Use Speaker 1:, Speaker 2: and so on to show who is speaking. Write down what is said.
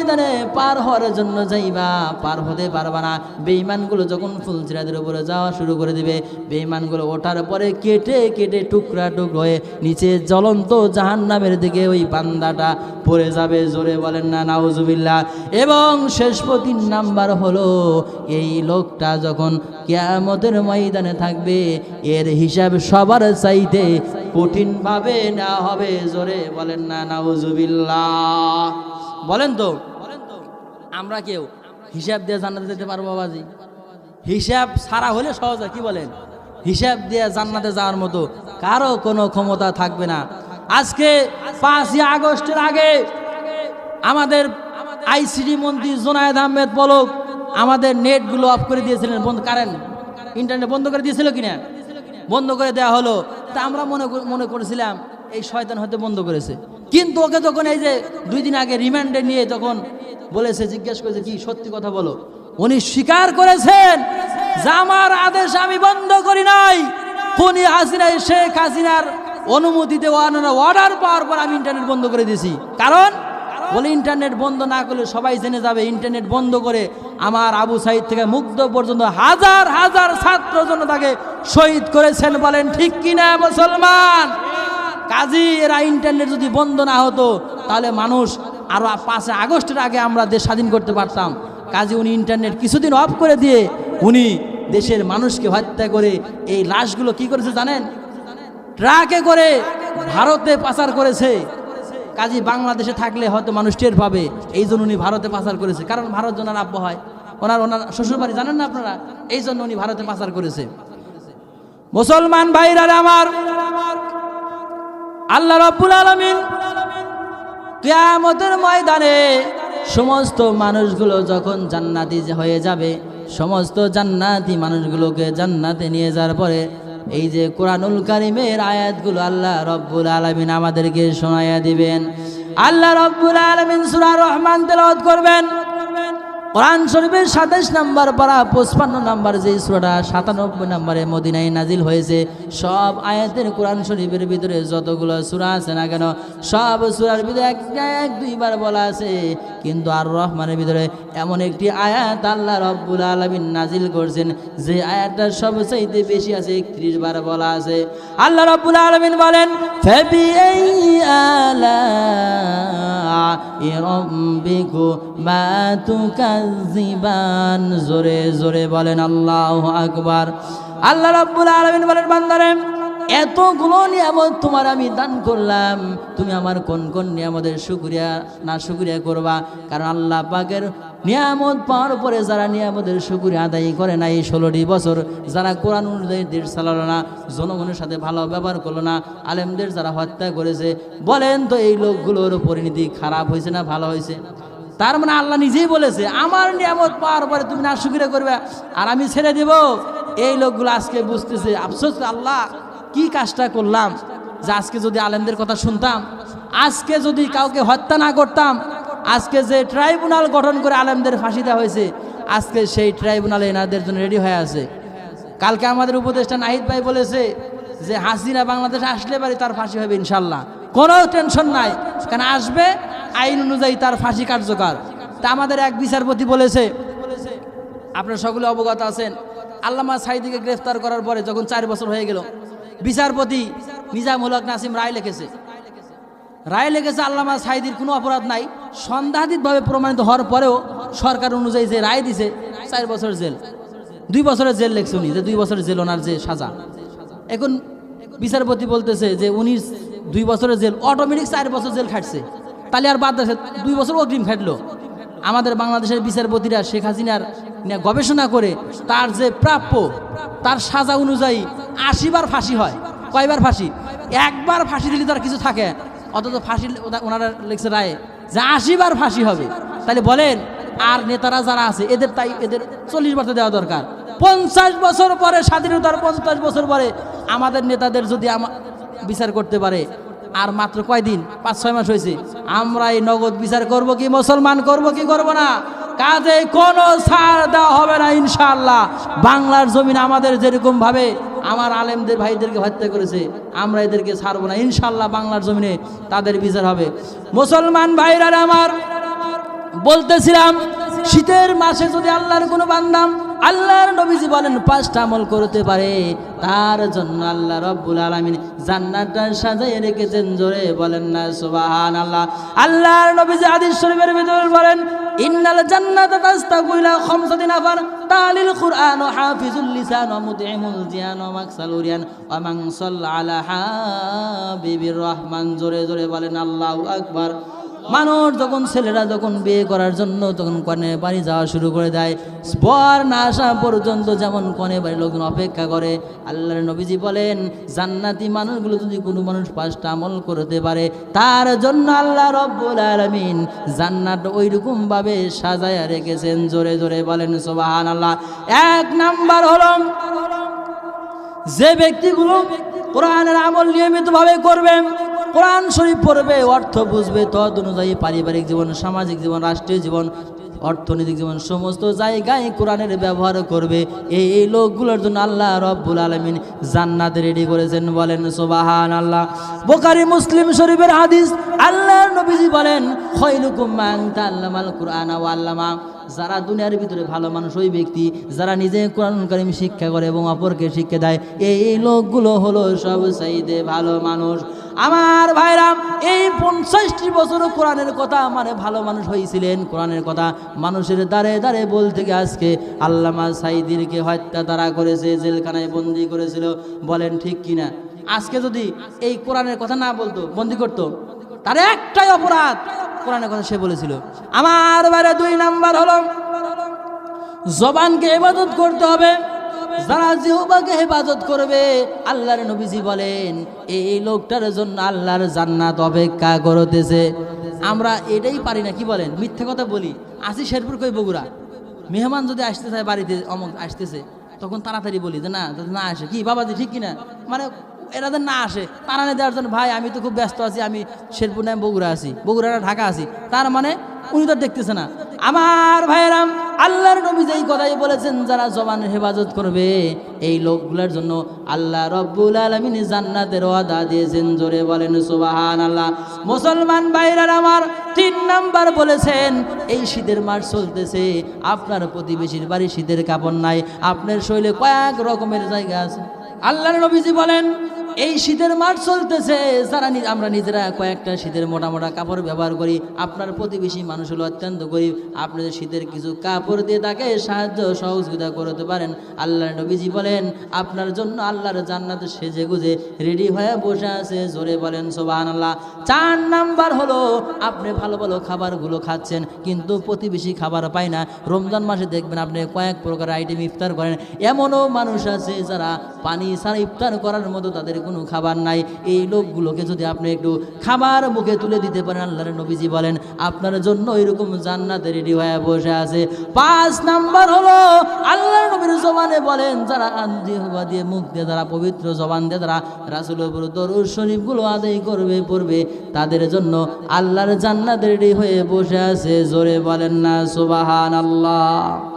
Speaker 1: ময়দানে পার হওয়ার জন্য যাইবা, পার হতে পারবা না। বেঈমানগুলো যখন ফুলসিরাতের উপরে যাওয়া শুরু করে দিবে, বেঈমানগুলো ওঠার পরে কেটে কেটে টুকরা টুকরো হয়ে নিচে জ্বলন্ত জাহান্নামের দিকে ওই বান্দাটা পড়ে যাবে। জোরে বলেন না নাউজুবিল্লাহ। এবং শেষ 3 নাম্বার হলো, এই লোকটা যখন কিয়ামতের ময়দানে থাকবে, এর হিসাব সবার চাইতে কঠিনভাবে নেওয়া হবে। জোরে বলেন না নাউজুবিল্লাহ। বলেন তো, আমরা কেউ হিসাব দিয়ে জান্নাতে যেতে পারবো বাবাজি? হিসাব ছাড়া হলে সহজ, কি বলেন? হিসাব দিয়ে জান্নাতে যাওয়ার মতো কারো কোনো ক্ষমতা থাকবে না। আজকে 5ই আগস্টের আগে আমাদের আইসিডি মন্ত্রী জোনায়েদ আহমেদ পলক আমাদের নেটগুলো অফ করে দিয়েছিলেন, কারেন্ট ইন্টারনেট বন্ধ করে দিয়েছিল কিনা? বন্ধ করে দেওয়া হলো। তা আমরা মনে করেছিলাম এই শয়তান হয়তো বন্ধ করেছে, কিন্তু ওকে যখন এই যে 2 দিন আগে রিমান্ডে নিয়ে তখন বলেছে, জিজ্ঞেস করেছে কি সত্যি কথা বলো, উনি স্বীকার করেছেন যে আমার আদেশ আমি বন্ধ করি নাই। খুনি হাসিনা শেখ হাসিনার অনুমতিতে অর্ডার পাওয়ার পর আমি ইন্টারনেট বন্ধ করে দিয়েছি। কারণ বলে ইন্টারনেট বন্ধ না করলে সবাই জেনে যাবে। ইন্টারনেট বন্ধ করে আমার আবু সাইদ থেকে মুগ্ধ পর্যন্ত হাজার হাজার ছাত্র জনতাকে শহীদ করেছেন। বলেন ঠিক কিনা মুসলমান? কাজী এরা ইন্টারনেট যদি বন্ধ না হতো তাহলে মানুষ আরো 5 আগস্টের আগে আমরা দেশ স্বাধীন করতে পারতাম। কাজী উনি ইন্টারনেট কিছুদিন অফ করে দিয়ে উনি দেশের মানুষকে হত্যা করে এই লাশগুলো কি করেছে জানেন? ট্রাকে করে ভারতে পাচার করেছে। কাজী বাংলাদেশে থাকলে হয়তো মানুষ টের পাবে, এই জন্য উনি ভারতে পাচার করেছে। কারণ ভারত ওনার আব্বা হয়, ওনার শ্বশুরবাড়ি জানেন না আপনারা, এই জন্য উনি ভারতে পাচার করেছে। মুসলমান ভাইরা আমার, আল্লাহ রাব্বুল আলামিন কিয়ামতের ময়দানে সমস্ত মানুষগুলো যখন জান্নাতি হয়ে যাবে, সমস্ত জান্নাতি মানুষগুলোকে জান্নাতে নিয়ে যাওয়ার পরে এই যে কোরআনুল কারীমের আয়াতগুলো আল্লাহ রাব্বুল আলামিন আমাদেরকে শোনাইয়া দিবেন। আল্লাহ রাব্বুল আলামিন সূরা রহমান তেলাওয়াত করবেন। কোরআন শরীফের 27 নম্বর পারা 55 নম্বর যে সূরাটা 97 নম্বরে মদিনায় নাজিল হয়েছে, সব আয়াতের কোরআন শরীফের ভিতরে যতগুলো সূরা আছে না কেন, সব সূরার ভিতরে এক দুইবার বলা আছে। কিন্তু আর রহমানের ভিতরে এমন একটি আয়াত আল্লাহ রাব্বুল আলামিন নাজিল করছেন যে আয়াতটা সবচেয়ে বেশি আছে, 31 বার বলা আছে। আল্লাহ রাব্বুল আলামিন বলেন, ফাবিআই আলা'i রাব্বিকুমা তুকাজ্জিবান। জোরে জোরে বলেন আল্লাহু আকবার। আল্লাহ রাব্বুল আলামিন বলেন, বান্দারে এতগুলো নিয়ামত তোমার আমি দান করলাম, তুমি আমার কোন কোন নিয়ামতের শুকরিয়া করবা? কারণ আল্লাহ পাকের নিয়ামত পাওয়ার পরে যারা নিয়ামতের শুকরিয়া আদায় করে না, এই 16টি বছর যারা কোরআন অনুযায়ী দেশ চালালো না, জনগণের সাথে ভালো ব্যবহার করলো না, আলেমদের যারা হত্যা করেছে, বলেন তো এই লোকগুলোর পরিণতি খারাপ হয়েছে না ভালো হয়েছে? তার মানে আল্লাহ নিজেই বলেছে আমার নিয়ামত পাওয়ার পরে তুমি না শুকরিয়া করবে আর আমি ছেড়ে দেব। এই লোকগুলো আজকে বুঝতেছে আফসোস, আল্লাহ কি কাজটা করলাম যে আজকে যদি আলেমদের কথা শুনতাম, আজকে যদি কাউকে হত্যা না করতাম, আজকে যে ট্রাইব্যুনাল গঠন করে আলেমদের ফাঁসি দেওয়া হয়েছে, আজকে সেই ট্রাইব্যুনালে এনাদের জন্য রেডি হয়ে আছে। কালকে আমাদের উপদেষ্টা নাহিদ ভাই বলেছে যে হাসিনা বাংলাদেশে আসলে পারে তার ফাঁসি হবে ইনশাল্লাহ, কোনো টেনশন নাই, কারণ আসবে আইন অনুযায়ী তার ফাঁসি কার্যকর। তা আমাদের এক বিচারপতি বলেছে, আপনারা সকলে অবগত আছেন, আল্লামা সাঈদীকে গ্রেফতার করার পরে যখন 4 বছর হয়ে গেল, বিচারপতি নিজামুল হক নাসিম রায় লিখেছে আল্লামা সাঈদীর কোনো অপরাধ নাই, সন্দেহাতীতভাবে প্রমাণিত হওয়ার পরেও সরকার অনুযায়ী যে রায় দিছে 4 বছর জেল, 2 বছরের জেল লিখছে উনি, যে 2 বছরের জেল ওনার যে সাজা। এখন বিচারপতি বলতেছে যে উনি 2 বছরের জেল অটোমেটিক 4 বছর জেল খাটছে, তাহলে আর বাদ আছে 2 বছর অগ্রিম খাটলো। আমাদের বাংলাদেশের বিচারপতিরা শেখ হাসিনার গবেষণা করে তার যে প্রাপ্য তার সাজা অনুযায়ী 80 বার ফাঁসি হয়। কয়বার ফাঁসি? 1 বার ফাঁসি দিলে তার কিছু থাকে, অথচ ফাঁসি ওনারা লিখছে রায়ে যে 80 বার ফাঁসি হবে। তাহলে বলেন আর নেতারা যারা আছে এদের 40 বার দেওয়া দরকার। 50 বছর পরে, স্বাধীনতার 50 বছর পরে আমাদের নেতাদের যদি বিচার করতে পারে, আর মাত্র কয়দিন 5-6 মাস হয়েছে, আমরা এই নগদ বিচার করব কি মুসলমান, করব কি করব না? কাজে কোনো ছাড় দেওয়া হবে না ইনশাআল্লাহ। বাংলার জমিন আমাদের যেরকম ভাবে আমার আলেমদের ভাইদেরকে হত্যা করেছে, আমরা এদেরকে ছাড়বো না ইনশাআল্লাহ। বাংলার জমিনে তাদের বিচার হবে। মুসলমান ভাইরা আমার, বলতেছিলাম শীতের মাসে যদি আল্লাহর কোনো বান্দা আল্লাহর নবীজি বলেন 5টা আমল করতে পারে তার জন্য আল্লাহ রাব্বুল আলামিন জান্নাতটা সাজায় রেখেছেন। জোরে বলেন না সুবহানাল্লাহ। আল্লাহর নবীজি হাদিস শরীফের ভিতরে বলেন ইন্নাল জান্নাতা তাস্তাগু ইলা 5 নাফার তালিল কুরআন ওয়া হাফিজুল লিসান ওয়া মুতঈমুল জিয়ান ওয়া মাকসালুর রিয়ান ওয়া মান সাল্লা আলা হাবিবির রহমান। জোরে জোরে বলেন আল্লাহু আকবার। মানুষ যখন ছেলেরা যখন বিয়ে করার জন্য তখন কনে বাড়ি যাওয়া শুরু করে দেয়, বর না আসা পর্যন্ত যেমন কনে বাড়ির লোকজন অপেক্ষা করে, আল্লাহর নবীজি বলেন জান্নাতি মানুষগুলো যদি কোনো মানুষ 5টা আমল করতে পারে তার জন্য আল্লাহ রাব্বুল আলামিন জান্নাত ওইরকম ভাবে সাজায়া রেখেছেন। জোরে জোরে বলেন সুবহানাল্লাহ। 1 নাম্বার হলো যে ব্যক্তিগুলো কোরআনের আমল নিয়মিতভাবে করবে, কোরআন শরীফ পড়বে, অর্থ বুঝবে, তদ অনুযায়ী পারিবারিক জীবন, সামাজিক জীবন, রাষ্ট্রীয় জীবন, অর্থনৈতিক জীবন সমস্ত জায়গায় কোরআনের ব্যবহার করবে, এই লোকগুলোর জন্য আল্লাহ রাব্বুল আলামিন জান্নাত রেডি করেছেন। বলেন সুবহানাল্লাহ। বুখারী মুসলিম শরীফের হাদিস, আল্লাহর নবীজি বলেন খায়রুকুম মান তাআল্লামাল কুরআনা ওয়া আল্লামা। যারা দুনিয়ার ভিতরে ভালো মানুষ ওই ব্যক্তি যারা নিজে কোরআন কারীম শিক্ষা করে এবং অপরকে শিক্ষা দেয়, এই লোকগুলো হলো সবচাইতে ভালো মানুষ। আমার ভাইরা, এই 50টি বছর কোরআনের কথা মানে ভালো মানুষ হয়েছিলেন, কোরআনের কথা মানুষের দ্বারে দ্বারে বলতে গিয়ে আজকে আল্লামা সাঈদীকে হত্যা তারা করেছে, জেলখানায় বন্দি করেছিল। বলেন ঠিক কিনা? আজকে যদি এই কোরআনের কথা না বলতো, বন্দি করতো, তার একটাই অপরাধ, কোরআনের কথা সে বলেছিল। আমার বাইরে 2 নাম্বার হলো জবানকে ইবাদত করতে হবে। যারা জিহ্বাকে হেফাজত করবে, আল্লাহর নবীজি বলেন এই লোকটার জন্য আল্লাহর জান্নাত অপেক্ষা করতেছে। আমরা এটাই পারি না, কি বলেন? মিথ্যা কথা বলি। আসি শেরপুর কই বগুড়া, মেহমান যদি আসতে চায় বাড়িতে, অমুক আসতেছে, তখন তাড়াতাড়ি বলি যে না, যদি না আসে কি বাবাজি ঠিক কিনা, মানে এরাদের না আসে তাড়ানে দেওয়ার জন্য, ভাই আমি তো খুব ব্যস্ত আছি, আমি শেরপুর নাই বগুড়া আছি, বগুড়া ঢাকা আছি, তার মানে উনি তো দেখতেছে না। আমার ভাইয়েরাম, আল্লাহর নবী যেই কথাই বলেছেন যারা জবানের হেফাজত করবে এই লোকগুলোর জন্য আল্লাহ রাব্বুল আলামিন জান্নাতের ওয়াদা দিয়েছেন। জোরে বলেন সুবহানাল্লাহ। মুসলমান ভাইরা আমার 3 নাম্বার বলেছেন এই শীতের মাস চলতেছে, আপনার প্রতিবেশীর বাড়ি শীতের কাপড় নাই, আপনার শরীরে কয়েক রকমের জায়গা আছে। আল্লাহর নবীজি বলেন এই শীতের মাস চলতেছে, যারা আমরা নিজেরা কয়েকটা শীতের মোটা মোটা কাপড় ব্যবহার করি, আপনার প্রতিবেশী মানুষ হলো অত্যন্ত গরিব, আপনি শীতের কিছু কাপড় দিয়ে তাকে সাহায্য সহযোগিতা করতে পারেন। আল্লাহর নবীজি বলেন আপনার জন্য আল্লাহর জান্নাত সেজে গুজে রেডি হয়ে বসে আছে। জোরে বলেন সুবহানাল্লাহ। 4 নাম্বার হলো আপনি ভালো ভালো খাবারগুলো খাচ্ছেন কিন্তু প্রতিবেশী খাবার পায় না। রমজান মাসে দেখবেন আপনি কয়েক প্রকার আইটেম ইফতার করেন, এমনও মানুষ আছে যারা পানি ছাড়া ইফতার করার মতো তাদের কোনো খাবার নাই। এই লোকগুলোকে যদি আপনি একটু খাবার মুখে তুলে দিতে পারেন, আল্লাহর নবীজি বলেন আপনার জন্য এরকম জান্নাতে রেডি হয়ে বসে আছে। 5 নাম্বার হলো আল্লাহর নবীর জবানে বলেন যারা জিহ্বা দিয়ে মুখ দিয়ে যারা পবিত্র জবান দিয়ে যারা রাসূলের উপর দরুদ শরীফগুলো আদায় করবে পড়বে, তাদের জন্য আল্লাহর জান্নাতে রেডি হয়ে বসে আছে। জোরে বলেন না সুবহানাল্লাহ।